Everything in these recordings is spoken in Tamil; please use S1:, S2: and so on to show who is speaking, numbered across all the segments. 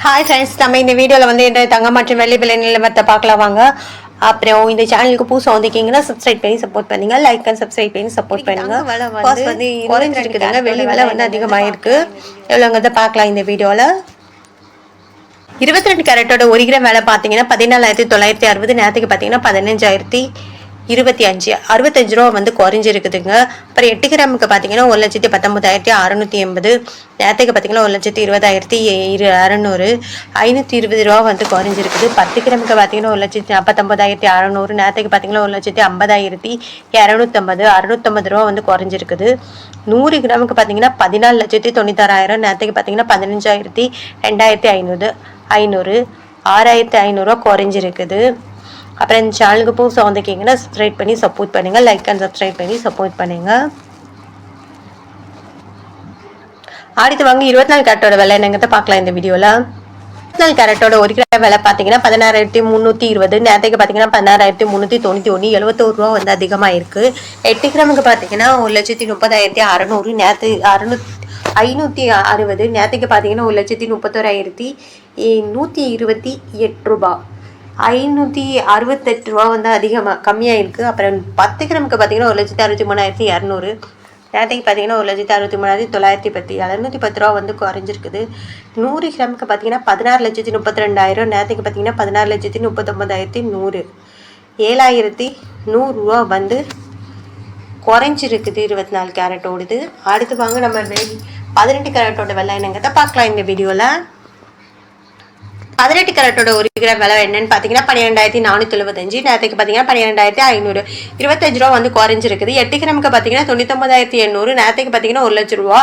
S1: ஹாய் ஃப்ரெண்ட்ஸ், நம்ம இந்த வீடியோவில் வந்து என்ன தங்கம் மற்றும் வெள்ளி விலை நிலவரத்தை பார்க்கலாம் வாங்க. அப்புறம் இந்த சேனலுக்கு புதுசாக வந்திருக்கீங்கன்னா சப்ஸ்கிரைப் பண்ணி சப்போர்ட் பண்ணுங்க, லைக் அண்ட் சப்ஸ்கிரைப் பண்ணி சப்போர்ட் பண்ணுங்க. காசு வந்து குறைஞ்சிருக்குதுங்க, வெள்ளி விலை வந்து அதிகமாக இருக்கு. எவ்வளோங்கிறத பார்க்கலாம் இந்த வீடியோவில். 22 கேரட்டோட 1 கிராம் விலை பார்த்தீங்கன்னா 14,960. நேரத்துக்கு பார்த்தீங்கன்னா 15,025 65 ரூபா வந்து குறைஞ்சிருக்குதுங்க. அப்புறம் 8 கிராமுக்கு பார்த்தீங்கன்னா 1,19,680. நேரத்துக்கு பார்த்தீங்கன்னா 1,20,600. 520 ரூபா வந்து குறைஞ்சிருக்குது. 10 கிராமுக்கு பார்த்தீங்கன்னா 1,49,600. நேரத்துக்கு பார்த்தீங்கன்னா 1,50,250. 650 ரூபா வந்து குறைஞ்சிருக்குது. 100 கிராமுக்கு பார்த்தீங்கன்னா 14,96,000. நேரத்துக்கு பார்த்தீங்கன்னா 15,2,500. 6,500 ரூபா குறைஞ்சிருக்குது. அப்புறம் இந்த சேனலுக்கு புதுசாக வந்திருக்கீங்கன்னா சப்ஸ்கிரைப் பண்ணி சப்போர்ட் பண்ணுங்கள், லைக் அண்ட் சப்ஸ்கிரைப் பண்ணி சப்போர்ட் பண்ணுங்கள். அடுத்து வாங்க 24 கேரட்டோட விலை என்னங்கிறத பார்க்கலாம் இந்த வீடியோவில். 24 கேரட்டோட 1 கிராம் விலை பார்த்தீங்கன்னா 16,320. நேரத்துக்கு பார்த்தீங்கன்னா 16,391. 71 ரூபா வந்து அதிகமாக இருக்குது. 8 கிராமுக்கு பார்த்தீங்கன்னா 1,30,600. நேரத்துக்கு 560. நேரத்துக்கு பார்த்தீங்கன்னா 1,31,128 ரூபா. 568 ரூபா வந்து அதிகமாக கம்மியாக இருக்குது. அப்புறம் 10 கிராமுக்கு பார்த்தீங்கன்னா 1,63,200. நேரத்துக்கு பார்த்தீங்கன்னா 1,63,910. 710 ரூபா வந்து குறைஞ்சிருக்குது. 100 கிராமுக்கு பார்த்தீங்கன்னா 16,32,000. நேரத்துக்கு பார்த்தீங்கன்னா 16,39,100. 7,100 ரூபா வந்து குறைஞ்சிருக்குது 24 கேரட்டோடுது. அடுத்து வாங்க நம்ம 18 கேரட்டோட விலை என்னங்கிறத பார்க்கலாம் இந்த வீடியோவில். 18 கேரட்டோட 1 கிராம் விலை என்னன்னு பார்த்தீங்கன்னா 12,475. நேரத்துக்கு பார்த்தீங்கன்னா 12,500. 25 ரூபா வந்து குறைஞ்சிருக்குது. 8 கிராமுக்கு பார்த்தீங்கன்னா 99,800. நேரத்துக்கு பார்த்தீங்கன்னா 1 லட்ச ரூபா.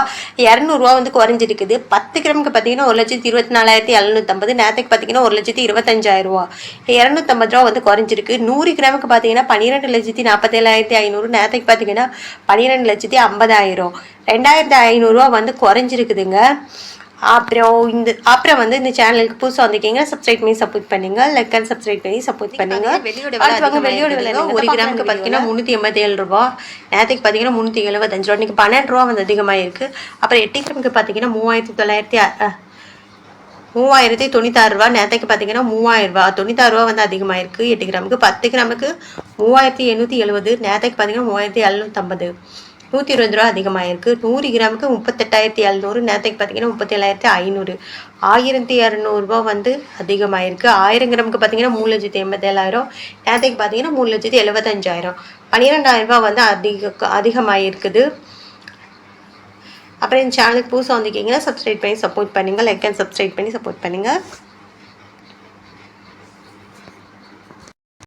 S1: 200 ரூபா வந்து குறைஞ்சிருக்குது. 10 கிராமுக்கு பார்த்தீங்கன்னா 1,24,750. நேரத்துக்கு பார்த்தீங்கன்னா 1,25,000 ரூபா. 250 ரூபா வந்து குறைஞ்சிருக்கு. 100 கிராமுக்கு பார்த்தீங்கன்னா 12,47,500. நேரத்துக்கு பார்த்தீங்கன்னா 12,50,000. 2,500 ரூபா வந்து குறைஞ்சிருக்குதுங்க. அப்புறம் வந்து இந்த சேனலுக்கு புதுசாக வந்திருக்கீங்கன்னா சப்ஸ்கிரைப் பண்ணி சப்போர்ட் பண்ணுங்க, லைக் அண்ட் சப்ஸ்கிரைப் பண்ணி சப்போர்ட் பண்ணுங்க. வெளியோட விலை 1 கிராமுக்கு பார்த்தீங்கன்னா 387 ரூபா. நேரத்துக்கு பார்த்தீங்கன்னா 375 ரூபா. இன்னைக்கு 12 ரூபா வந்து அதிகமாக இருக்கு. அப்புறம் 8 கிராமுக்கு பார்த்தீங்கன்னா 3,996 ரூபா. நேரத்துக்கு பார்த்தீங்கன்னா 3,000 ரூபா. 96 ரூபா வந்து அதிகமாக இருக்கு 8 கிராமுக்கு. 10 கிராமுக்கு 3,870. நேரத்துக்கு பார்த்தீங்கன்னா 3,750. 120 ரூபா அதிகமாக இருக்குது. 100 கிராமுக்கு 38,700. நேரத்துக்கு பார்த்தீங்கன்னா 37,500. 1,200 ரூபா வந்து அதிகமாக இருக்குது. 1000 கிராமுக்கு பார்த்தீங்கன்னா 3,87,000. நேரத்துக்கு பார்த்தீங்கன்னா 3,75,000. 12,000 ரூபா வந்து அதிகமாக இருக்குது. அப்புறம் இந்த சேனலுக்கு புதுசாக வந்திருக்கீங்கன்னா சப்ஸ்கிரைப் பண்ணி சப்போர்ட் பண்ணுங்கள், லைக் அண்ட் சப்ஸ்கிரைப் பண்ணி சப்போர்ட் பண்ணுங்கள்.